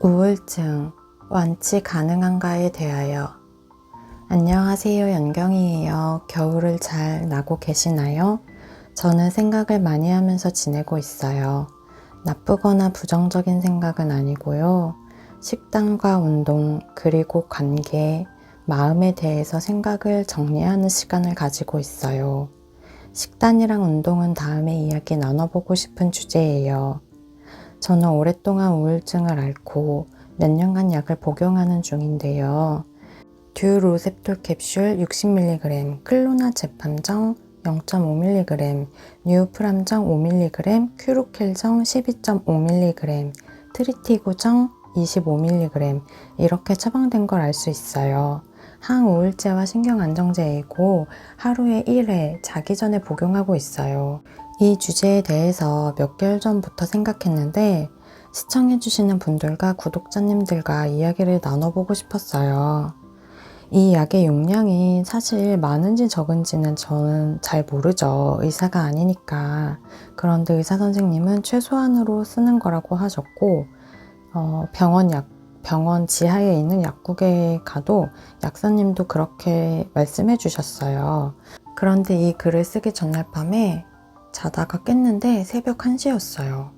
우울증 완치 가능한가에 대하여. 안녕하세요, 연경이에요. 겨울을 잘 나고 계시나요? 저는 생각을 많이 하면서 지내고 있어요. 나쁘거나 부정적인 생각은 아니고요. 식단과 운동, 그리고 관계, 마음에 대해서 생각을 정리하는 시간을 가지고 있어요. 식단이랑 운동은 다음에 이야기 나눠보고 싶은 주제예요. 저는 오랫동안 우울증을 앓고 몇 년간 약을 복용하는 중인데요. 듀로셉톨 캡슐 60mg, 클로나제팜정 0.5mg, 뉴프람정 5mg, 큐로켈정 12.5mg, 트리티고정 25mg 이렇게 처방된 걸 알 수 있어요. 항우울제와 신경안정제이고 하루에 1회 자기 전에 복용하고 있어요. 이 주제에 대해서 몇 개월 전부터 생각했는데 시청해주시는 분들과 구독자님들과 이야기를 나눠보고 싶었어요. 이 약의 용량이 사실 많은지 적은지는 저는 잘 모르죠. 의사가 아니니까. 그런데 의사 선생님은 최소한으로 쓰는 거라고 하셨고 병원 지하에 있는 약국에 가도 약사님도 그렇게 말씀해 주셨어요. 그런데 이 글을 쓰기 전날 밤에 자다가 깼는데 새벽 1시였어요.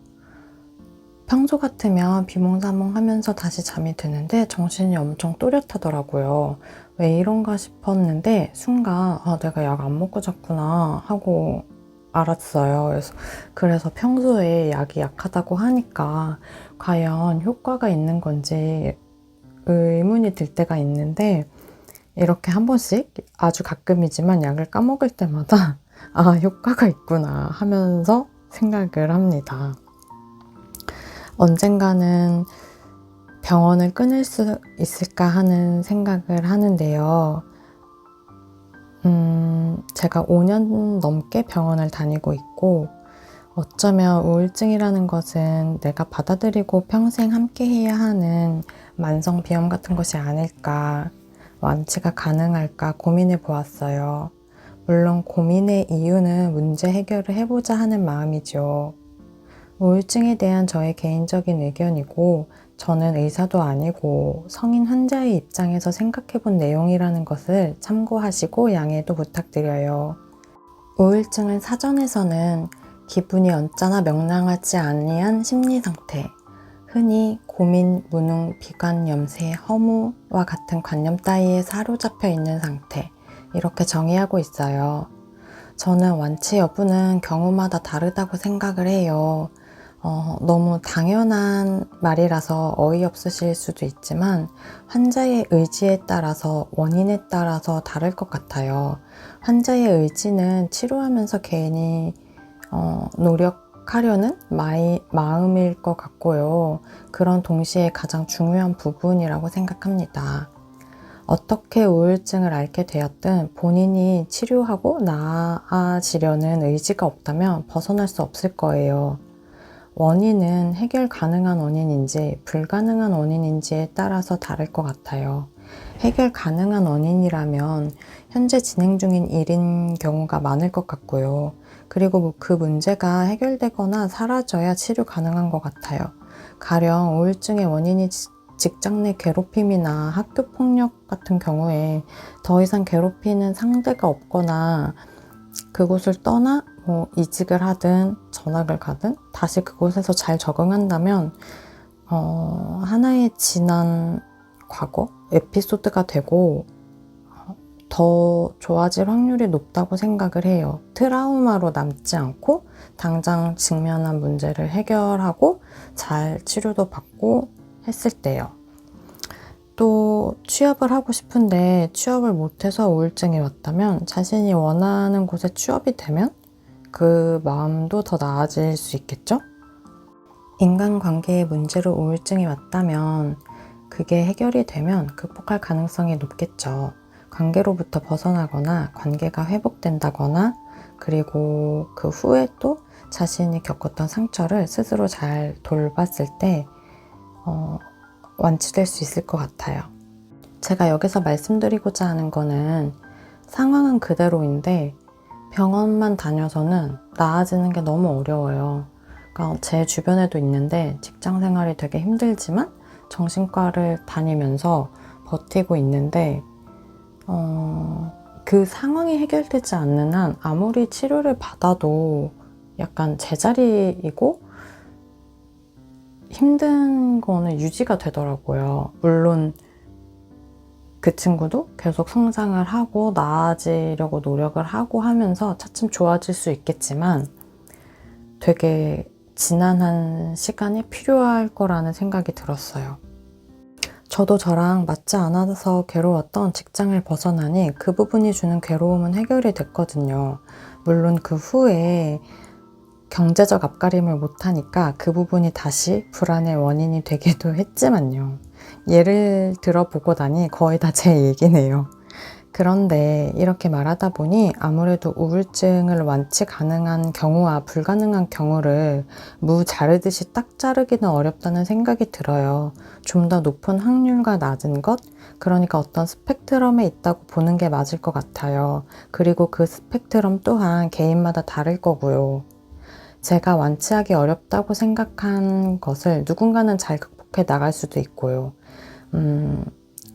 평소 같으면 비몽사몽 하면서 다시 잠이 드는데 정신이 엄청 또렷하더라고요. 왜 이런가 싶었는데 순간 내가 약 안 먹고 잤구나 하고 알았어요. 그래서 평소에 약이 약하다고 하니까 과연 효과가 있는 건지 의문이 들 때가 있는데 이렇게 한 번씩 아주 가끔이지만 약을 까먹을 때마다 효과가 있구나 하면서 생각을 합니다. 언젠가는 병원을 끊을 수 있을까 하는 생각을 하는데요. 제가 5년 넘게 병원을 다니고 있고 어쩌면 우울증이라는 것은 내가 받아들이고 평생 함께 해야 하는 만성비염 같은 것이 아닐까, 완치가 가능할까 고민해 보았어요. 물론 고민의 이유는 문제 해결을 해보자 하는 마음이죠. 우울증에 대한 저의 개인적인 의견이고 저는 의사도 아니고 성인 환자의 입장에서 생각해 본 내용이라는 것을 참고하시고 양해도 부탁드려요. 우울증은 사전에서는 기분이 언짢아 명랑하지 아니한 심리 상태, 흔히 고민, 무능, 비관, 염세, 허무와 같은 관념 따위에 사로잡혀 있는 상태, 이렇게 정의하고 있어요. 저는 완치 여부는 경우마다 다르다고 생각을 해요. 너무 당연한 말이라서 어이없으실 수도 있지만 환자의 의지에 따라서 원인에 따라서 다를 것 같아요. 환자의 의지는 치료하면서 괜히 노력하려는 마음일 것 같고요. 그런 동시에 가장 중요한 부분이라고 생각합니다. 어떻게 우울증을 앓게 되었든 본인이 치료하고 나아지려는 의지가 없다면 벗어날 수 없을 거예요. 원인은 해결 가능한 원인인지 불가능한 원인인지에 따라서 다를 것 같아요. 해결 가능한 원인이라면 현재 진행 중인 일인 경우가 많을 것 같고요. 그리고 그 문제가 해결되거나 사라져야 치료 가능한 것 같아요. 가령 우울증의 원인이 직장 내 괴롭힘이나 학교 폭력 같은 경우에 더 이상 괴롭히는 상대가 없거나 그곳을 떠나 이직을 하든 전학을 가든 다시 그곳에서 잘 적응한다면 하나의 지난 과거 에피소드가 되고 더 좋아질 확률이 높다고 생각을 해요. 트라우마로 남지 않고 당장 직면한 문제를 해결하고 잘 치료도 받고 했을 때요. 또 취업을 하고 싶은데 취업을 못해서 우울증이 왔다면 자신이 원하는 곳에 취업이 되면 그 마음도 더 나아질 수 있겠죠? 인간관계의 문제로 우울증이 왔다면 그게 해결이 되면 극복할 가능성이 높겠죠. 관계로부터 벗어나거나 관계가 회복된다거나 그리고 그 후에 또 자신이 겪었던 상처를 스스로 잘 돌봤을 때 완치될 수 있을 것 같아요. 제가 여기서 말씀드리고자 하는 거는 상황은 그대로인데 병원만 다녀서는 나아지는 게 너무 어려워요. 그러니까 제 주변에도 있는데 직장 생활이 되게 힘들지만 정신과를 다니면서 버티고 있는데 그 상황이 해결되지 않는 한 아무리 치료를 받아도 약간 제자리이고 힘든 거는 유지가 되더라고요. 물론 그 친구도 계속 성장을 하고 나아지려고 노력을 하고 하면서 차츰 좋아질 수 있겠지만 되게 지난한 시간이 필요할 거라는 생각이 들었어요. 저도 저랑 맞지 않아서 괴로웠던 직장을 벗어나니 그 부분이 주는 괴로움은 해결이 됐거든요. 물론 그 후에 경제적 앞가림을 못하니까 그 부분이 다시 불안의 원인이 되기도 했지만요. 예를 들어보고 나니 거의 다 제 얘기네요. 그런데 이렇게 말하다 보니 아무래도 우울증을 완치 가능한 경우와 불가능한 경우를 무 자르듯이 딱 자르기는 어렵다는 생각이 들어요. 좀 더 높은 확률과 낮은 것, 그러니까 어떤 스펙트럼에 있다고 보는 게 맞을 것 같아요. 그리고 그 스펙트럼 또한 개인마다 다를 거고요. 제가 완치하기 어렵다고 생각한 것을 누군가는 잘 극복해 나갈 수도 있고요.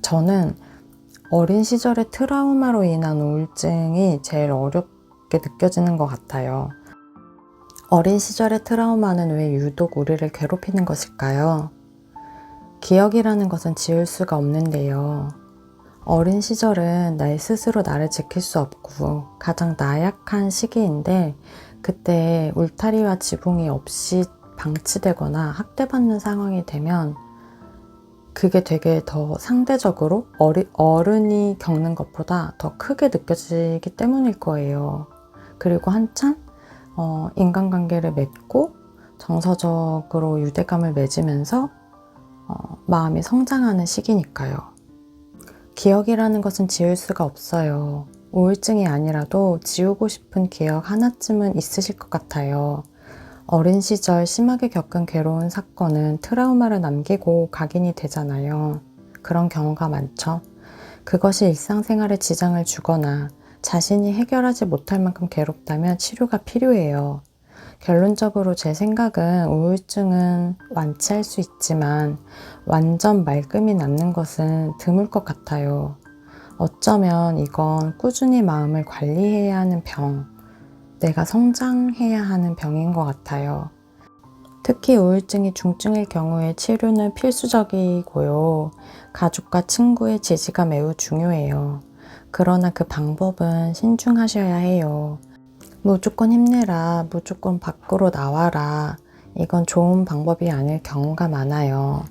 저는 어린 시절의 트라우마로 인한 우울증이 제일 어렵게 느껴지는 것 같아요. 어린 시절의 트라우마는 왜 유독 우리를 괴롭히는 것일까요? 기억이라는 것은 지울 수가 없는데요. 어린 시절은 나 스스로 나를 지킬 수 없고 가장 나약한 시기인데 그때 울타리와 지붕이 없이 방치되거나 학대받는 상황이 되면 그게 되게 더 상대적으로 어른이 겪는 것보다 더 크게 느껴지기 때문일 거예요. 그리고 한참 인간관계를 맺고 정서적으로 유대감을 맺으면서 마음이 성장하는 시기니까요. 기억이라는 것은 지울 수가 없어요. 우울증이 아니라도 지우고 싶은 기억 하나쯤은 있으실 것 같아요. 어린 시절 심하게 겪은 괴로운 사건은 트라우마를 남기고 각인이 되잖아요. 그런 경우가 많죠. 그것이 일상생활에 지장을 주거나 자신이 해결하지 못할 만큼 괴롭다면 치료가 필요해요. 결론적으로 제 생각은 우울증은 완치할 수 있지만 완전 말끔히 낫는 것은 드물 것 같아요. 어쩌면 이건 꾸준히 마음을 관리해야 하는 병, 내가 성장해야 하는 병인 것 같아요. 특히 우울증이 중증일 경우에 치료는 필수적이고요. 가족과 친구의 지지가 매우 중요해요. 그러나 그 방법은 신중하셔야 해요. 무조건 힘내라, 무조건 밖으로 나와라. 이건 좋은 방법이 아닐 경우가 많아요.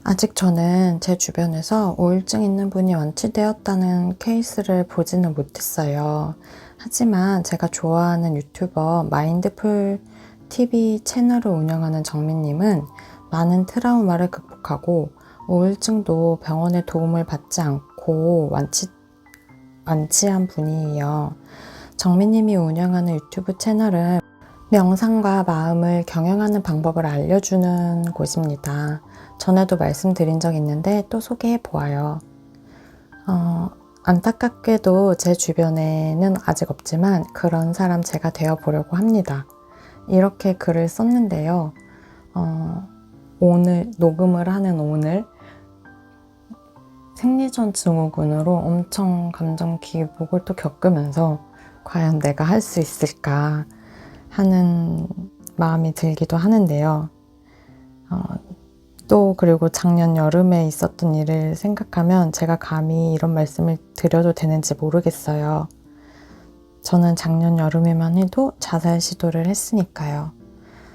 아직 저는 제 주변에서 우울증 있는 분이 완치되었다는 케이스를 보지는 못했어요. 하지만 제가 좋아하는 유튜버 마인드풀 TV 채널을 운영하는 정민님은 많은 트라우마를 극복하고 우울증도 병원의 도움을 받지 않고 완치한 분이에요. 정민님이 운영하는 유튜브 채널은 명상과 마음을 경영하는 방법을 알려주는 곳입니다. 전에도 말씀드린 적 있는데 또 소개해 보아요. 안타깝게도 제 주변에는 아직 없지만 그런 사람 제가 되어 보려고 합니다. 이렇게 글을 썼는데요. 오늘 녹음을 하는 오늘 생리전 증후군으로 엄청 감정 기복을 또 겪으면서 과연 내가 할 수 있을까 하는 마음이 들기도 하는데요. 또 그리고 작년 여름에 있었던 일을 생각하면 제가 감히 이런 말씀을 드려도 되는지 모르겠어요. 저는 작년 여름에만 해도 자살 시도를 했으니까요.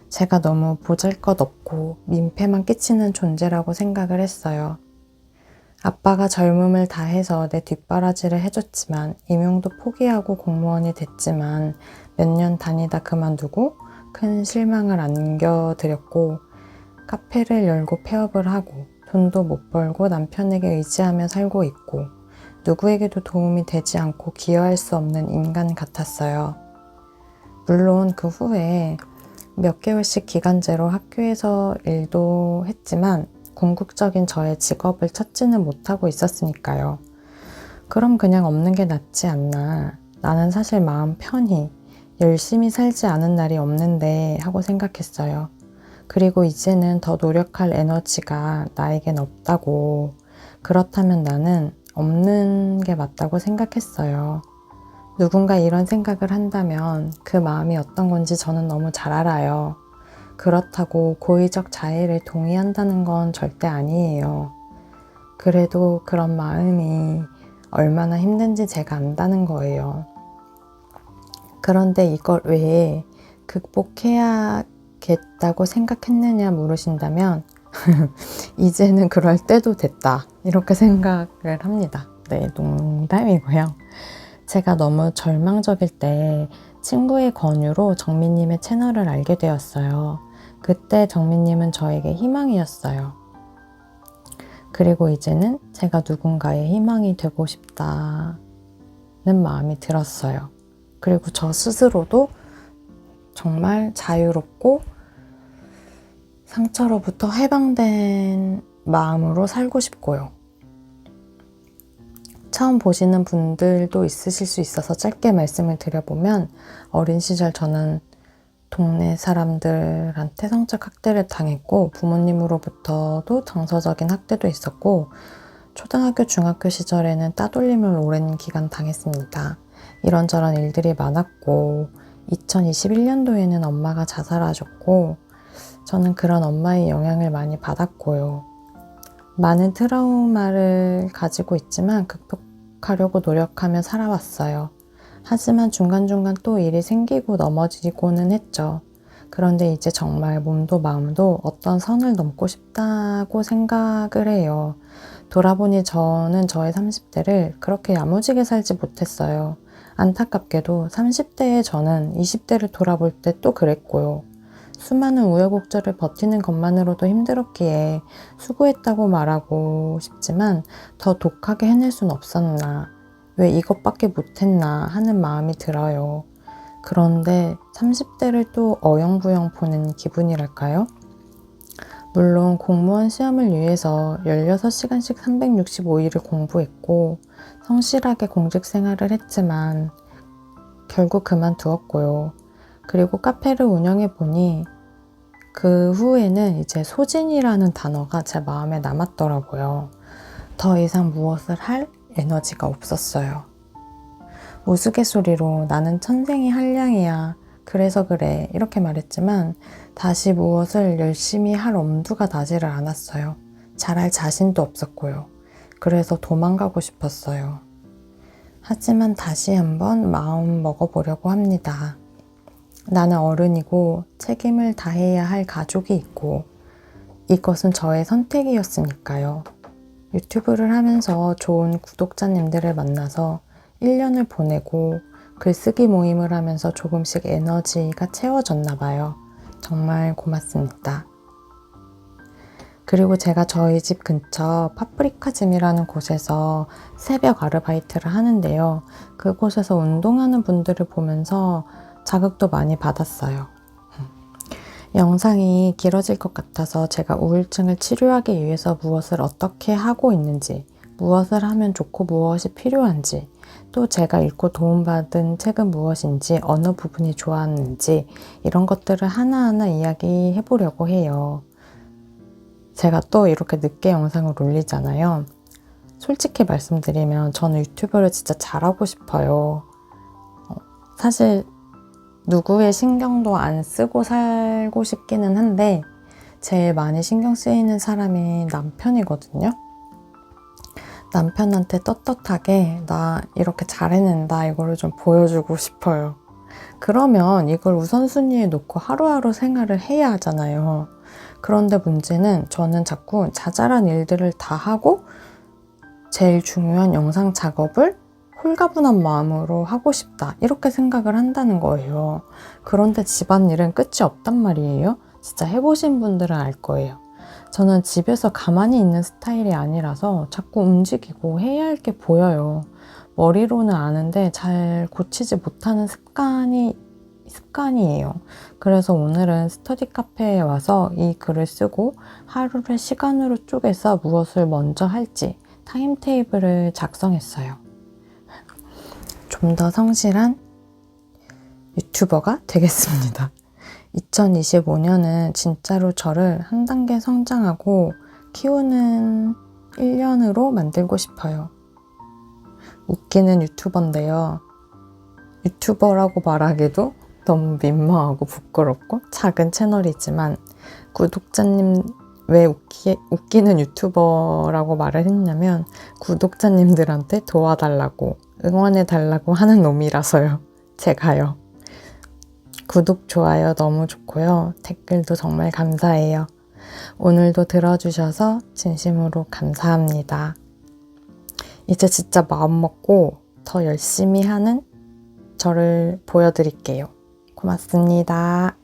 제가 너무 보잘것없고 민폐만 끼치는 존재라고 생각을 했어요. 아빠가 젊음을 다해서 내 뒷바라지를 해줬지만 임용도 포기하고 공무원이 됐지만 몇 년 다니다 그만두고 큰 실망을 안겨드렸고 카페를 열고 폐업을 하고 돈도 못 벌고 남편에게 의지하며 살고 있고 누구에게도 도움이 되지 않고 기여할 수 없는 인간 같았어요. 물론 그 후에 몇 개월씩 기간제로 학교에서 일도 했지만 궁극적인 저의 직업을 찾지는 못하고 있었으니까요. 그럼 그냥 없는 게 낫지 않나. 나는 사실 마음 편히 열심히 살지 않은 날이 없는데 하고 생각했어요. 그리고 이제는 더 노력할 에너지가 나에겐 없다고, 그렇다면 나는 없는 게 맞다고 생각했어요. 누군가 이런 생각을 한다면 그 마음이 어떤 건지 저는 너무 잘 알아요. 그렇다고 고의적 자해를 동의한다는 건 절대 아니에요. 그래도 그런 마음이 얼마나 힘든지 제가 안다는 거예요. 그런데 이걸 왜 극복해야겠다고 생각했느냐 물으신다면 이제는 그럴 때도 됐다, 이렇게 생각을 합니다. 네, 농담이고요. 제가 너무 절망적일 때 친구의 권유로 정민님의 채널을 알게 되었어요. 그때 정민님은 저에게 희망이었어요. 그리고 이제는 제가 누군가의 희망이 되고 싶다는 마음이 들었어요. 그리고 저 스스로도 정말 자유롭고 상처로부터 해방된 마음으로 살고 싶고요. 처음 보시는 분들도 있으실 수 있어서 짧게 말씀을 드려보면, 어린 시절 저는 동네 사람들한테 성적 학대를 당했고 부모님으로부터도 정서적인 학대도 있었고, 초등학교, 중학교 시절에는 따돌림을 오랜 기간 당했습니다. 이런저런 일들이 많았고 2021년도에는 엄마가 자살하셨고 저는 그런 엄마의 영향을 많이 받았고요. 많은 트라우마를 가지고 있지만 극복하려고 노력하며 살아왔어요. 하지만 중간중간 또 일이 생기고 넘어지고는 했죠. 그런데 이제 정말 몸도 마음도 어떤 선을 넘고 싶다고 생각을 해요. 돌아보니 저는 저의 30대를 그렇게 야무지게 살지 못했어요. 안타깝게도 30대의 저는 20대를 돌아볼 때 또 그랬고요. 수많은 우여곡절을 버티는 것만으로도 힘들었기에 수고했다고 말하고 싶지만 더 독하게 해낼 순 없었나, 왜 이것밖에 못했나 하는 마음이 들어요. 그런데 30대를 또 어영부영 보낸 기분이랄까요? 물론 공무원 시험을 위해서 16시간씩 365일을 공부했고 성실하게 공직 생활을 했지만 결국 그만두었고요. 그리고 카페를 운영해 보니 그 후에는 이제 소진이라는 단어가 제 마음에 남았더라고요. 더 이상 무엇을 할 에너지가 없었어요. 우스갯소리로 나는 천생이 한량이야, 그래서 그래, 이렇게 말했지만 다시 무엇을 열심히 할 엄두가 나지를 않았어요. 잘할 자신도 없었고요. 그래서 도망가고 싶었어요. 하지만 다시 한번 마음 먹어보려고 합니다. 나는 어른이고 책임을 다해야 할 가족이 있고 이것은 저의 선택이었으니까요. 유튜브를 하면서 좋은 구독자님들을 만나서 1년을 보내고 글쓰기 모임을 하면서 조금씩 에너지가 채워졌나 봐요. 정말 고맙습니다. 그리고 제가 저희 집 근처 파프리카짐이라는 곳에서 새벽 아르바이트를 하는데요. 그곳에서 운동하는 분들을 보면서 자극도 많이 받았어요. 영상이 길어질 것 같아서 제가 우울증을 치료하기 위해서 무엇을 어떻게 하고 있는지, 무엇을 하면 좋고 무엇이 필요한지, 또 제가 읽고 도움받은 책은 무엇인지, 어느 부분이 좋았는지 이런 것들을 하나하나 이야기해 보려고 해요. 제가 또 이렇게 늦게 영상을 올리잖아요. 솔직히 말씀드리면 저는 유튜브를 진짜 잘하고 싶어요. 사실 누구의 신경도 안 쓰고 살고 싶기는 한데 제일 많이 신경 쓰이는 사람이 남편이거든요. 남편한테 떳떳하게 나 이렇게 잘해낸다 이거를 좀 보여주고 싶어요. 그러면 이걸 우선순위에 놓고 하루하루 생활을 해야 하잖아요. 그런데 문제는 저는 자꾸 자잘한 일들을 다 하고 제일 중요한 영상 작업을 홀가분한 마음으로 하고 싶다 이렇게 생각을 한다는 거예요. 그런데 집안일은 끝이 없단 말이에요. 진짜 해보신 분들은 알 거예요. 저는 집에서 가만히 있는 스타일이 아니라서 자꾸 움직이고 해야 할 게 보여요. 머리로는 아는데 잘 고치지 못하는 습관이에요. 그래서 오늘은 스터디 카페에 와서 이 글을 쓰고 하루를 시간으로 쪼개서 무엇을 먼저 할지 타임테이블을 작성했어요. 좀 더 성실한 유튜버가 되겠습니다. 2025년은 진짜로 저를 한 단계 성장하고 키우는 1년으로 만들고 싶어요. 웃기는 유튜버인데요. 유튜버라고 말하기도 너무 민망하고 부끄럽고 작은 채널이지만 구독자님 왜 웃기는 유튜버라고 말을 했냐면 구독자님들한테 도와달라고 응원해달라고 하는 놈이라서요. 제가요. 구독, 좋아요 너무 좋고요. 댓글도 정말 감사해요. 오늘도 들어주셔서 진심으로 감사합니다. 이제 진짜 마음 먹고 더 열심히 하는 저를 보여드릴게요. 고맙습니다.